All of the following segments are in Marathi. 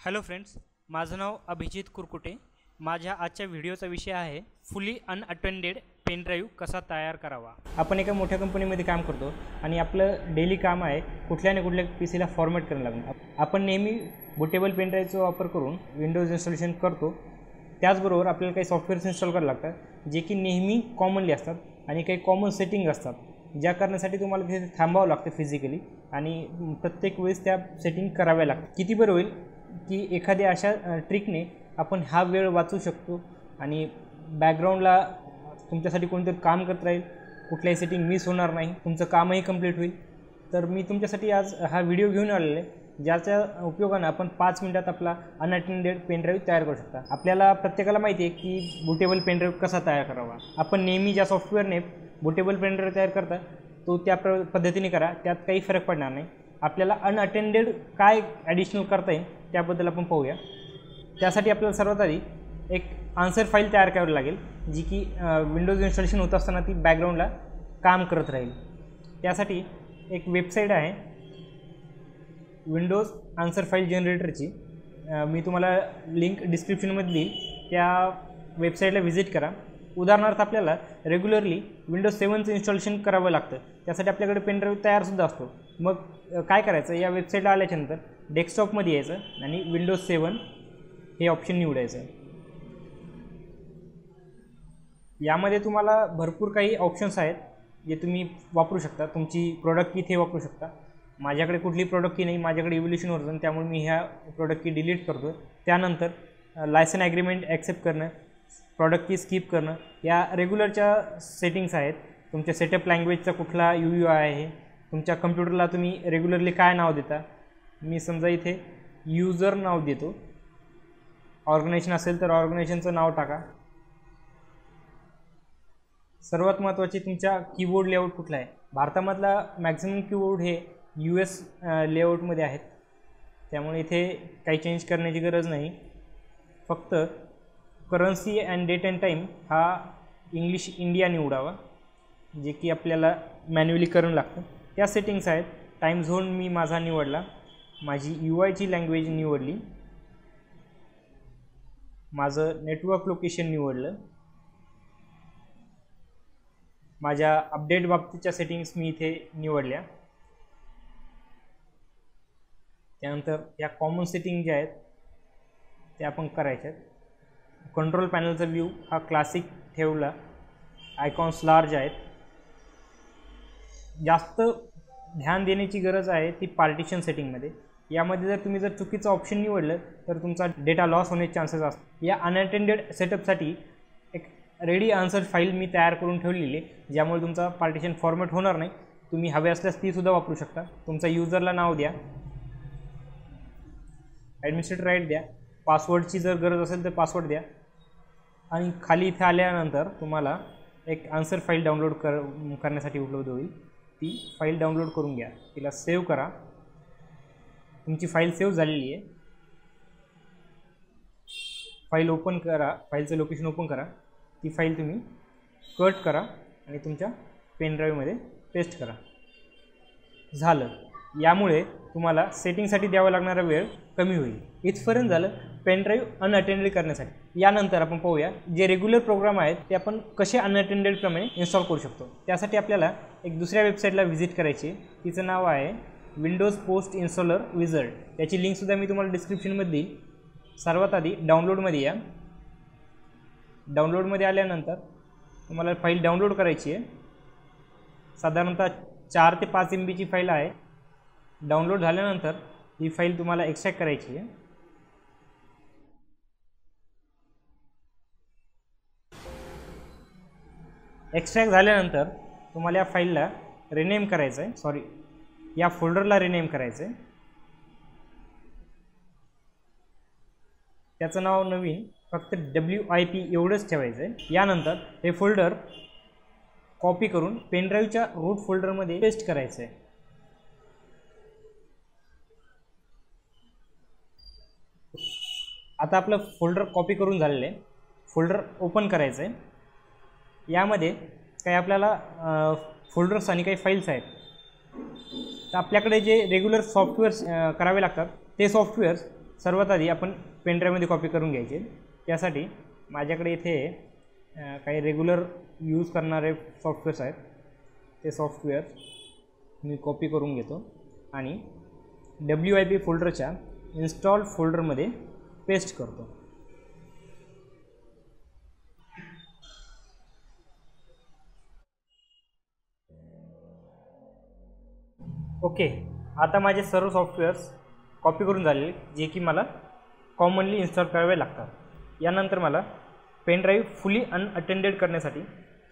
हॅलो फ्रेंड्स, माझं नाव अभिजित कुरकुटे। माझ्या आजच्या व्हिडिओचा विषय आहे फुली अनअटेंडेड पेन ड्राईव्ह कसा तयार करावा। आपण एका मोठ्या कंपनीमध्ये काम करतो आणि आपलं डेली काम आहे कुठल्या ना कुठल्या पीसीला फॉर्मॅट करणं लागणं। आपण नेहमी बुटेबल पेन ड्राईव्हचा वापर करून विंडोज इन्स्टॉलेशन करतो। त्याचबरोबर आपल्याला काही सॉफ्टवेअर्स इन्स्टॉल करावे लागतात जे की नेहमी कॉमनली असतात आणि काही कॉमन सेटिंग असतात ज्या करण्यासाठी तुम्हाला तिथे थांबावं लागतं फिजिकली आणि प्रत्येक वेळेस त्या सेटिंग कराव्या लागतात। किती बरं होईल की एखाद्या अशा ट्रिकने आपण हा वेळ वाचू शकतो आणि बॅकग्राऊंडला तुमच्यासाठी कोणतरी काम करत राहील, कुठल्याही सेटिंग मिस होणार नाही, तुमचं कामही कंप्लीट होईल। तर मी तुमच्यासाठी आज हा व्हिडिओ घेऊन आलेला आहे ज्याच्या उपयोगाने आपण 5 मिनिटात आपला अनअटेंडेड पेन ड्राईव्ह तयार करू शकता। आपल्याला प्रत्येकाला माहिती आहे की बुटेबल पेन ड्राईव्ह कसा तयार करावा। आपण नेहमी ज्या सॉफ्टवेअरने बुटेबल पेन ड्राईव्ह तयार करता तो त्या पद्धतीने करा, त्यात काही फरक पडणार नाही। आपल्याला अनअटेंडेड काय ॲडिशनल करता येईल त्याबद्दल आपण पाहूया। त्यासाठी आपल्याला सर्वात आधी एक आन्सर फाईल तयार करावी लागेल जी की विंडोज इन्स्टॉलेशन होत असताना ती बॅकग्राऊंडला काम करत राहील। त्यासाठी एक वेबसाईट आहे विंडोज आन्सर फाईल जनरेटरची, मी तुम्हाला लिंक डिस्क्रिप्शनमध्ये देईल, त्या वेबसाईटला व्हिजिट करा। उदाहरणार्थ आपल्याला रेग्युलरली विंडोज 7चं इन्स्टॉलेशन करावं लागतं, त्यासाठी आपल्याकडे पेन ड्राईव्ह तयारसुद्धा असतो। मग काय करायचं, या वेबसाईटला आल्याच्यानंतर डेस्कटॉपमध्ये यायचं आणि विंडोज 7 हे ऑप्शन निवडायचं। यामध्ये तुम्हाला भरपूर काही ऑप्शन्स आहेत जे तुम्ही वापरू शकता, तुमची प्रोडक्ट की इथे वापरू शकता। माझ्याकडे कुठली प्रोडक्ट की नाही, माझ्याकडे इव्होल्यूशन व्हर्जन, त्यामुळे मी ह्या प्रोडक्ट की डिलीट करतो। त्यानंतर लायसन ॲग्रीमेंट ॲक्सेप्ट करणं, प्रॉडक्ट की स्किप करणं, या रेग्युलरच्या सेटिंग्स आहेत। तुमच्या सेटअप लँग्वेजचा कुठला UUI आहे, तुमच्या कम्प्युटरला तुम्ही रेग्युलरली काय नाव देता, मी समजा इथे यूजर नाव देतो। ऑर्गनायझेशन असेल तर ऑर्गनायझेशनचं नाव टाका। सर्वात महत्त्वाचे तुमच्या कीबोर्ड लेआउट कुठला आहे। भारतामधला मॅक्झिमम कीबोर्ड हे US लेआउटमध्ये आहेत, त्यामुळे इथे काही चेंज करण्याची गरज नाही। फक्त currency and date and time हा इंग्लिश इंडिया निवडावा, जे की आपल्याला मॅन्युअली करावं लागतं। त्या सेटिंग्स आहेत। टाईम झोन मी माझा निवडला, माझी UIची लँग्वेज निवडली, माझं नेटवर्क लोकेशन निवडलं, माझ्या अपडेट बाबतीच्या सेटिंग्स मी इथे निवडल्या। त्यानंतर या कॉमन सेटिंग ज्या आहेत त्या आपण करायच्या आहेत। कंट्रोल पॅनलचा व्ह्यू हा क्लासिक ठेवला, आयकॉन्स लार्ज आहेत। जास्त ध्यान देण्याची गरज आहे ती पार्टिशन सेटिंगमध्ये। यामध्ये जर तुम्ही चुकीचं ऑप्शन निवडलं तर तुमचा डेटा लॉस होण्याचे चान्सेस असतात। या अनअटेंडेड सेटअपसाठी एक रेडी आन्सर फाईल मी तयार करून ठेवलेली आहे, ज्यामुळे तुमचा पार्टिशन फॉर्मॅट होणार नाही। तुम्ही हवे असल्यास तीसुद्धा वापरू शकता। तुमचा यूजरला नाव द्या, ॲडमिनिस्ट्रेटर राईट द्या, पासवर्डची जर गरज असेल तर पासवर्ड द्या आणि खाली इथे आल्यानंतर तुम्हाला एक आन्सर फाईल डाउनलोड करण्यासाठी उपलब्ध होईल। ती फाईल डाउनलोड करून घ्या, तिला सेव्ह करा। तुमची फाईल सेव्ह झालेली आहे। फाईल ओपन करा, फाईलचं लोकेशन ओपन करा, ती फाईल तुम्ही कट करा आणि तुमच्या पेन ड्राईव्हमध्ये पेस्ट करा। झालं, यामुळे तुम्हाला सेटिंगसाठी द्यावा लागणारा वेळ कमी होईल। इथपर्यंत झालं पेन ड्राईव्ह अनअटेंडेड करण्यासाठी। यानंतर आपण पाहूया जे रेग्युलर प्रोग्राम आहेत ते आपण कसे अनअटेंडेडप्रमाणे इन्स्टॉल करू शकतो। त्यासाठी आपल्याला एक दुसऱ्या वेबसाईटला व्हिजिट करायची, तिचं नाव आहे विंडोज पोस्ट इन्स्टॉलर विझार्ड। त्याची लिंकसुद्धा मी तुम्हाला डिस्क्रिप्शनमध्ये देईल। सर्वात आधी डाउनलोडमध्ये या। डाउनलोडमध्ये आल्यानंतर तुम्हाला फाईल डाउनलोड करायची आहे। साधारणतः 4 ते 5 MBची फाईल आहे। डाउनलोड झाल्यानंतर ही फाईल तुम्हाला एक्स्ट्रॅक्ट करायची आहे। एक्स्ट्रॅक्ट झाल्यानंतर तुम्हाला या फाईलला रिनेम करायचं आहे, या फोल्डरला रिनेम करायचं आहे। त्याचं नाव नवीन फक्त WIP एवढंच ठेवायचं आहे। यानंतर हे फोल्डर कॉपी करून पेन ड्राईव्हच्या रूट फोल्डरमध्ये पेस्ट करायचं आहे। आता आपलं फोल्डर कॉपी करून झालेलं आहे। फोल्डर ओपन करायचं आहे। यामध्ये काही आपल्याला फोल्डर्स आणि काही फाईल्स आहेत। तर आपल्याकडे जे रेग्युलर सॉफ्टवेअर्स करावे लागतात ते सॉफ्टवेअर्स सर्वात आधी आपण पेनड्राईव्हमध्ये कॉपी करून घ्यायचे. त्यासाठी माझ्याकडे इथे काही रेग्युलर यूज करणारे सॉफ्टवेअर्स आहेत. ते सॉफ्टवेअर मी कॉपी करून घेतो आणि WIP फोल्डरच्या इन्स्टॉल फोल्डरमध्ये पेस्ट करतो. ओके, आता माझे सर्व सॉफ्टवेअर्स कॉपी करून झालेले जे की मला कॉमनली इन्स्टॉल करावे लागतात. यानंतर मला पेन ड्राईव्ह फुली अनअटेंडेड करण्यासाठी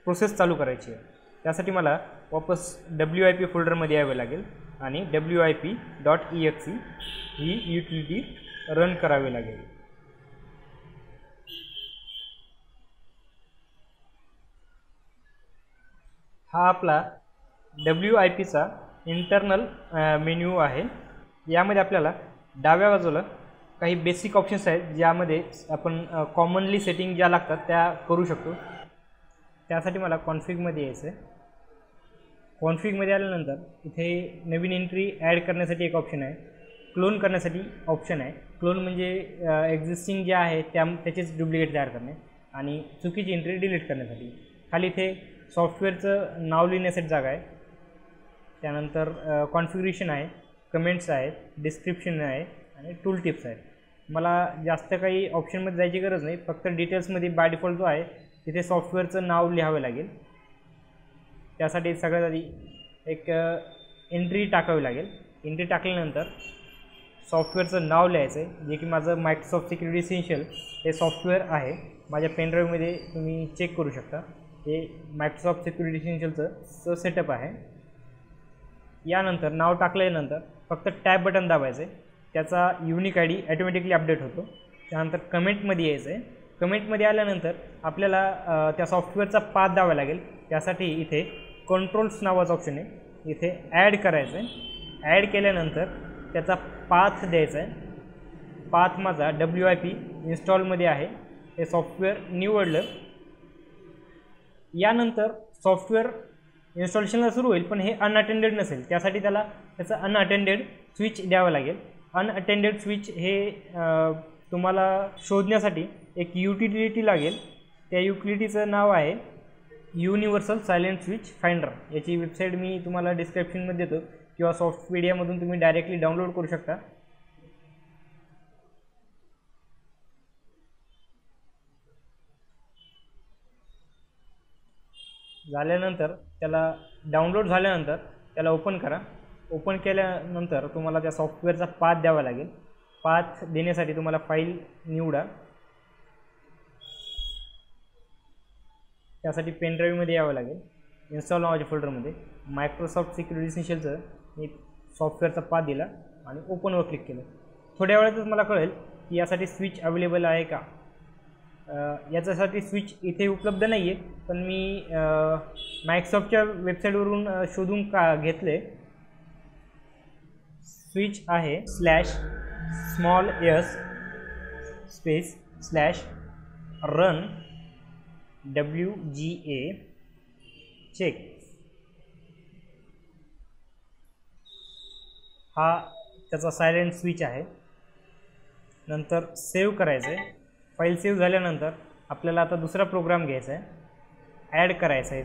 प्रोसेस चालू करायची आहे. त्यासाठी मला वापस WIP फोल्डरमध्ये यावे लागेल आणि WIP.exe ही युटिलिटी रन करावी लागेल. हा आपला WIPचा इंटरनल मेन्यू आहे. यामध्ये आपल्याला डाव्या बाजूला काही बेसिक ऑप्शन्स आहेत ज्यामध्ये आपण कॉमनली सेटिंग ज्या लागतात त्या करू शकतो. त्यासाठी मला कॉन्फिगमध्ये यायचं आहे. कॉन्फिगमध्ये आल्यानंतर इथे नवीन एंट्री ॲड करण्यासाठी एक ऑप्शन आहे, क्लोन करण्यासाठी ऑप्शन आहे. क्लोन म्हणजे एक्झिस्टिंग जे आहे त्याचेच डुप्लिकेट तयार करणे आणि चुकीची एंट्री डिलीट करण्यासाठी. खाली इथे सॉफ्टवेअरचं नाव लिहिण्यासाठी जागा आहे. त्यानंतर कॉन्फिगरेशन आहे, कमेंट्स आहेत, डिस्क्रिप्शन आहे आणि टूल टिप्स आहेत. मला जास्त काही ऑप्शनमध्ये जायची गरज नाही, फक्त डिटेल्समध्ये बाय डिफॉल्ट जो आहे तिथे सॉफ्टवेअरचं नाव लिहावं लागेल. त्यासाठी सगळ्यात आधी एक एंट्री टाकावी लागेल. एंट्री टाकल्यानंतर सॉफ्टवेअरचं नाव लिहायचं आहे जे की माझं मायक्रोसॉफ्ट सिक्युरिटी इसेन्शियल हे सॉफ्टवेअर आहे. माझ्या पेनड्राईव्हमध्ये तुम्ही चेक करू शकता. हे मायक्रोसॉफ्ट सिक्युरिटी इसेन्शियलचं सेटअप आहे. यानंतर नाव टाकल्यानंतर फक्त टॅब बटन दाबायचं आहे. त्याचा युनिक ID ॲटोमॅटिकली अपडेट होतो. त्यानंतर कमेंटमध्ये यायचं आहे. कमेंटमध्ये आल्यानंतर आपल्याला त्या सॉफ्टवेअरचा पाथ द्यावा लागेल. त्यासाठी इथे कंट्रोल्स नावाचं ऑप्शन आहे, इथे ॲड करायचं आहे. ॲड केल्यानंतर त्याचा पाथ द्यायचा आहे. पाथ माझा WIP इन्स्टॉलमध्ये आहे. हे सॉफ्टवेअर निवडलं. यानंतर सॉफ्टवेअर इन्स्टॉलेशनला सुरू होईल, पण हे अनअटेंडेड नसेल. त्यासाठी त्याचा अनअटेंडेड स्विच द्यावं लागेल. अनअटेंडेड स्विच हे तुम्हाला शोधण्यासाठी एक युटिलिटी लागेल. त्या युटिलिटीचं नाव आहे युनिव्हर्सल सायलेंट स्विच फाइंडर. याची वेबसाईट मी तुम्हाला डिस्क्रिप्शनमध्ये देतो किंवा सॉफ्टमीडियामधून तुम्ही डायरेक्टली डाउनलोड करू शकता. झाल्यानंतर त्याला डाउनलोड झाल्यानंतर त्याला ओपन करा. ओपन केल्यानंतर तुम्हाला त्या सॉफ्टवेअरचा पाथ द्यावा लागेल. पाथ देण्यासाठी तुम्हाला फाईल निवडा. त्यासाठी पेनड्राईव्हमध्ये यावं लागेल. इन्स्टॉल नावाच्या फोल्डरमध्ये मायक्रोसॉफ्ट सिक्युरिटी इसेन्शियलचं मी सॉफ्टवेअरचा पाथ दिला आणि ओपनवर क्लिक केलं. थोड्या वेळातच मला कळेल की यासाठी स्विच अवेलेबल आहे का. याच्यासाठी स्विच इथे उपलब्ध नाही आहे, पण मी मायक्रोसॉफ्टच्या वेबसाईटवरून शोधून घेतले. स्विच आहे /s/run WGA चेक. हा त्याचा सायलेंट स्विच आहे. नंतर सेव्ह करायचं आहे. फाईल सेव्ह झाल्यानंतर आपल्याला आता दुसरा प्रोग्राम घ्यायचा आहे, ॲड करायचा आहे.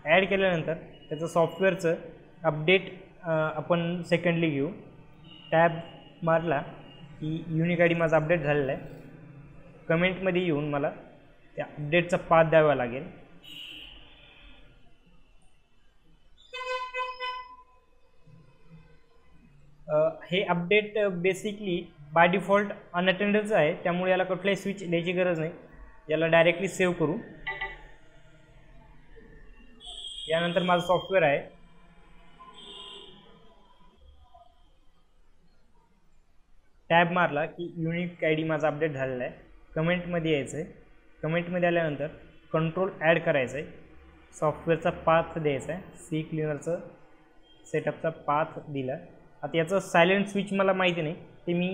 ॲड केल्यानंतर त्याचं सॉफ्टवेअरचं अपडेट आपण सेकंडली घेऊ. टॅब मारला की युनिक ID माझा अपडेट झालेला आहे. कमेंटमध्ये येऊन मला त्या अपडेटचा पाथ द्यावा लागेल. हे अपडेट बेसिकली बाय डिफॉल्ट अनअटेंडेडच आहे, त्यामुळे याला कुठलाही स्विच द्यायची गरज नाही. याला डायरेक्टली सेव्ह करू. यानंतर माझं सॉफ्टवेअर आहे. टॅब मारला की युनिक ID माझा अपडेट झालेला आहे. कमेंटमध्ये यायचं आहे. कमेंटमध्ये आल्यानंतर कंट्रोल ॲड करायचं आहे. सॉफ्टवेअरचा पाथ द्यायचा आहे. सी क्लिनरचं सेटअपचा पाथ दिला. आता याचं सायलेंट स्विच मला माहिती नाही, ते मी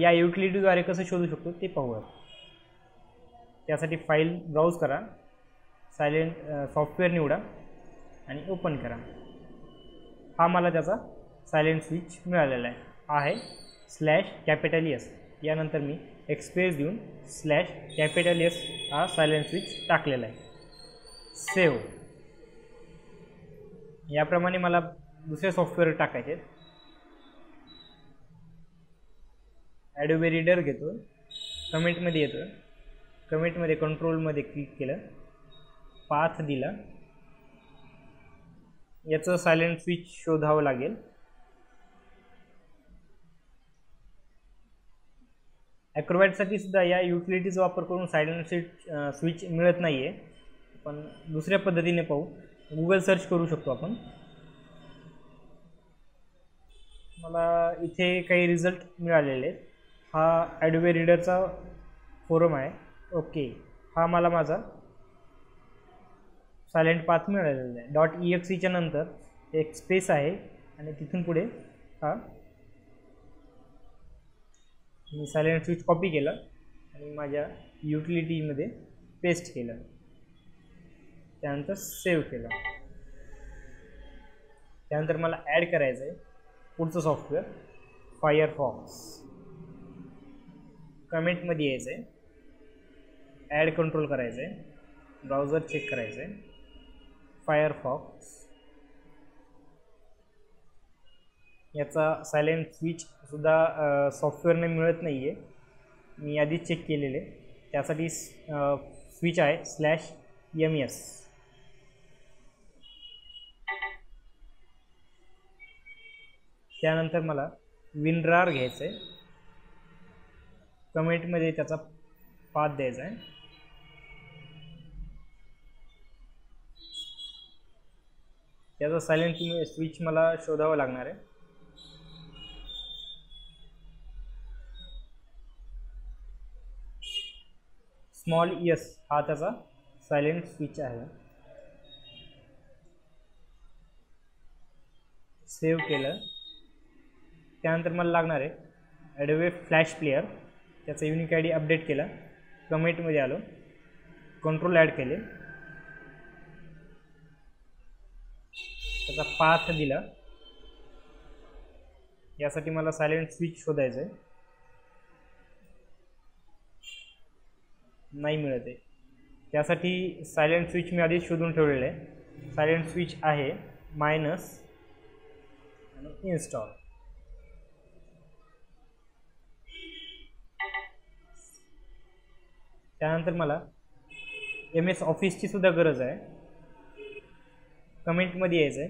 या युटिलिटीद्वारे कसं शोधू शकतो ते पाहूया. त्यासाठी फाईल ब्राउज करा, सायलेंट सॉफ्टवेअर निवडा आणि ओपन करा. हा मला त्याचा सायलेंट स्विच मिळालेला आहे. /S यानंतर मी एक स्पेस देऊन /S हा सायलेंट स्विच टाकलेला आहे. सेव्ह. याप्रमाणे मला दुसरे सॉफ्टवेअर टाकायचे आहेत. ॲडोबे रीडर घेतो, कमेंटमध्ये येतो, कमेंटमध्ये कंट्रोलमध्ये क्लिक केलं, पाथ दिला, याचं सायलेंट स्विच शोधावं लागेल. ॲक्रोबॅटसाठी सुद्धा या युटिलिटीचा वापर करून सायलेंट स्विच मिळत नाही आहे. पण दुसऱ्या पद्धतीने पाहू. गुगल सर्च करू शकतो आपण. मला इथे काही रिझल्ट मिळालेले आहेत. हा ॲडोबे रीडरचा फोरम आहे. ओके, हा मला माझा सायलेंट पाथ मिळालेला आहे. .exe नंतर एक स्पेस आहे आणि तिथून पुढे हा मी सायलेंट स्विच कॉपी केलं आणि माझ्या युटिलिटीमध्ये पेस्ट केलं. त्यानंतर सेव्ह केलं. त्यानंतर मला ॲड करायचं आहे पुढचं सॉफ्टवेअर फायरफॉक्स. कमेंटमध्ये यायचं आहे, ॲड कंट्रोल करायचं आहे, ब्राउझर चेक करायचं आहे, फायरफॉक्स. याचा सायलेंट स्विच सुद्धा सॉफ्टवेअरने मिळत नाही आहे. मी आधीच चेक केलेले. त्यासाठी स्विच आहे /MS. त्यानंतर मला WinRAR घ्यायचं आहे. कमेंटमध्ये त्याचा पाथ द्यायचा आहे. त्याचा सायलेंट स्विच मला शोधावं लागणार आहे. .s हा त्याचा सायलेंट स्विच आहे. सेव्ह केलं. त्यानंतर मला लागणार आहे ॲडोबे फ्लॅश प्लेअर. त्याचा युनिक ID अपडेट केला, कमेंटमध्ये आलो, कंट्रोल ॲड केले, त्याचा पाथ दिला. यासाठी मला सायलेंट स्विच शोधायचं आहे. नाही मिळत आहे. त्यासाठी सायलेंट स्विच मी आधीच शोधून ठेवलेलं आहे. सायलेंट स्विच आहे मायनस आणि इन्स्टॉल. त्यानंतर मला MS ऑफिसची सुद्धा गरज आहे. कमेंटमध्ये यायचं आहे,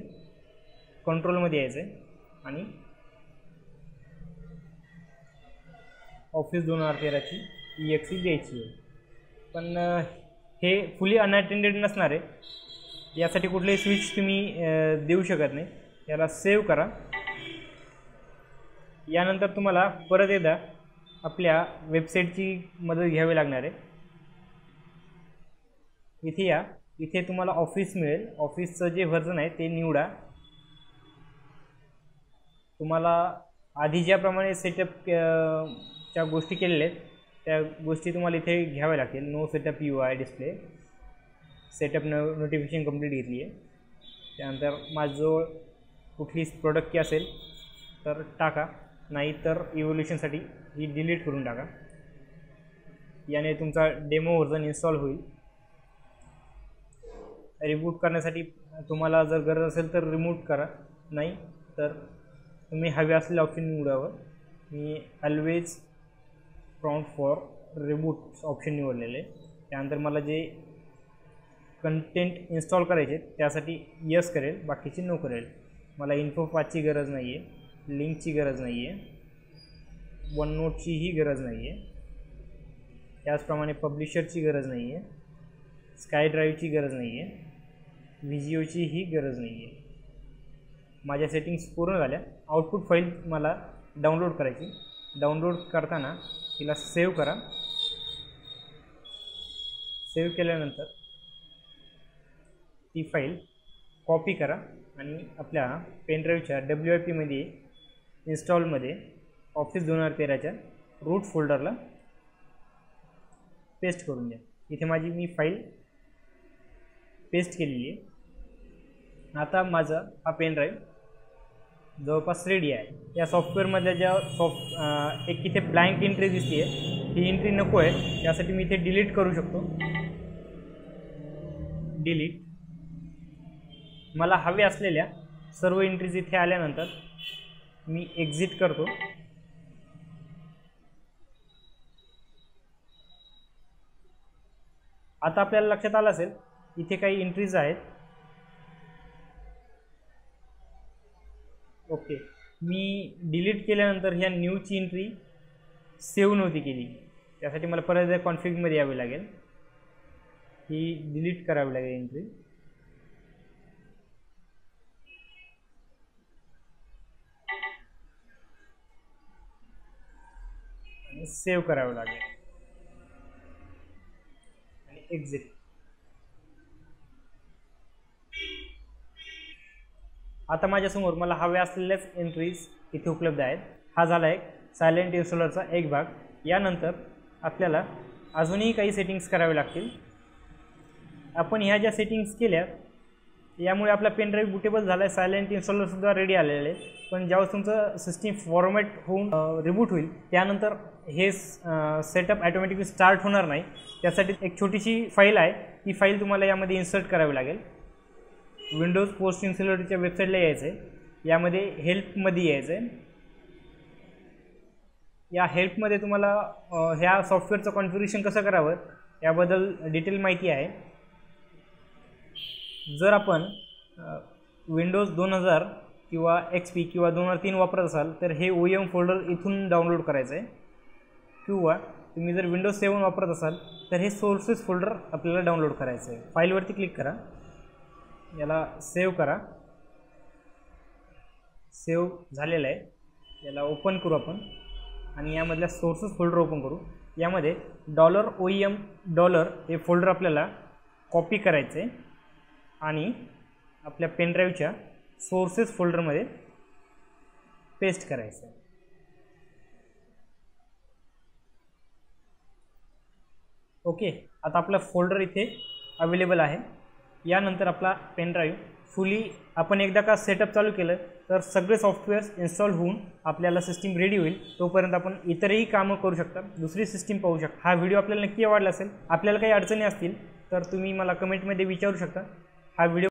कंट्रोलमध्ये यायचं आहे आणि Office 2013ची exe द्यायची आहे. पण हे फुली अनअटेंडेड नसणार आहे. यासाठी कुठलेही स्विच तुम्ही देऊ शकत नाही. याला सेव्ह करा. यानंतर तुम्हाला परत एकदा आपल्या वेबसाईटची मदत घ्यावी लागणार आहे. इथे या. इथे तुम्हाला ऑफिस मिळेल. ऑफिसचं जे व्हर्जन आहे ते निवडा. तुम्हाला आधी ज्याप्रमाणे सेटअप च्या गोष्टी केलेल्या आहेत त्या गोष्टी तुम्हाला इथे घ्याव्या लागतील. No setup UI display, setup notification complete घेतली आहे. त्यानंतर माझ्याजवळ कुठली प्रोडक्ट की असेल तर टाका, नाही तर इव्होल्युशनसाठी ही डिलीट करून टाका. याने तुमचा डेमो व्हर्जन इन्स्टॉल होईल. रिबूट करण्यासाठी तुम्हाला जर गरज असेल तर रिमूट करा, नाही तर तुम्ही हवे असलेले ऑप्शन निवडावं. Me always prompt for reboot option निवडलेले. त्यानंतर मला जे कंटेंट इन्स्टॉल करायचे त्यासाठी यस करेल, बाकीची नो करेल. मला इन्फो पाथची गरज नाही आहे, लिंकची गरज नाही आहे, OneNoteचीही गरज नाही आहे, त्याचप्रमाणे पब्लिशरची गरज नाही आहे, स्काय ड्राईव्हची गरज नाही आहे, व्हिजिओचीही गरज नाही आहे. माझ्या सेटिंग्स पूर्ण झाल्या. आउटपुट फाईल मला डाउनलोड करायची. डाउनलोड करताना तिला सेव्ह करा. सेव्ह केल्यानंतर ती फाईल कॉपी करा आणि आपल्या पेनड्राईव्हच्या WIPमध्ये इन्स्टॉलमध्ये Office 2013च्या रूट फोल्डरला पेस्ट करून द्या. इथे माझी मी फाईल पेस्ट केलेली आहे. आता माझा हा पेनड्राईव्ह जवळपास रेडी आहे. या सॉफ्टवेअरमधल्या ज्या एक इथे ब्लँक एंट्री दिसते आहे, ही एंट्री नको आहे, त्यासाठी मी इथे डिलीट करू शकतो. डिलीट. मला हवे असलेल्या सर्व एंट्रीज इथे आल्यानंतर मी एक्झिट करतो. आता आपल्याला लक्षात आलं असेल इथे काही एंट्रीज आहेत. ओके, मी डिलीट केल्यानंतर ह्या न्यूची एंट्री सेव्ह नव्हती केली, त्यासाठी मला परत एकदा कॉन्फिगमध्ये यावे लागेल. ही डिलीट करावी लागेल एंट्री. आणि सेव्ह करावं लागेल आणि एक्झिट. आता माझ्यासमोर मला हव्या असलेल्याच एंट्रीज इथे उपलब्ध आहेत. हा झाला एक सायलेंट इन्स्टॉलरचा एक भाग. यानंतर आपल्याला अजूनही काही सेटिंग्स करावे लागतील. आपण ह्या ज्या सेटिंग्स केल्या यामुळे आपला पेन ड्राईव्ह बुटेबल झाला आहे, सायलेंट इन्स्टॉलरसुद्धा रेडी आलेले आहे. पण ज्यावेळेस तुमचं सिस्टीम फॉर्मॅट होऊन रिबूट होईल त्यानंतर हे सेटअप ॲटोमॅटिकली स्टार्ट होणार नाही. त्यासाठी एक छोटीशी फाईल आहे, ती फाईल तुम्हाला यामध्ये इन्सर्ट करावी लागेल. विंडोज पोस्ट इन्स्टॉलरच्या वेबसाईटला यायचं आहे. यामध्ये हेल्पमध्ये यायचं आहे. या हेल्पमध्ये तुम्हाला ह्या सॉफ्टवेअरचं कॉन्फिगरेशन कसं करावं याबद्दल डिटेल माहिती आहे. जर आपण विंडोज 2000 किंवा XP किंवा 2003 वापरत असाल तर हे OEM फोल्डर इथून डाउनलोड करायचं आहे. किंवा तुम्ही जर विंडोज 7 वापरत असाल तर हे सोर्सेस फोल्डर आपल्याला डाउनलोड करायचं आहे. फाईलवरती क्लिक करा, याला सेव्ह करा. सेव्ह झालेलं आहे, याला ओपन करू आपण आणि यामधल्या सोर्सेस फोल्डर ओपन करू. यामध्ये $OEM हे फोल्डर आपल्याला कॉपी करायचं आहे आणि आपल्या पेनड्राईव्हच्या सोर्सेस फोल्डरमध्ये पेस्ट करायचं आहे. ओके, आता आपला फोल्डर इथे अवेलेबल आहे. यानंतर आपला पेनड्राईव्ह फुली आपण एकदा का सेटअप चालू केलं तर सगळे सॉफ्टवेअर्स इन्स्टॉल होऊन आपल्याला सिस्टीम रेडी होईल. तोपर्यंत आपण इतरही कामं करू शकता, दुसरी सिस्टीम पाहू शकता. हा व्हिडिओ आपल्याला नक्की आवडला असेल. आपल्याला काही अडचणी असतील तर तुम्ही मला कमेंटमध्ये विचारू शकता. हा व्हिडिओ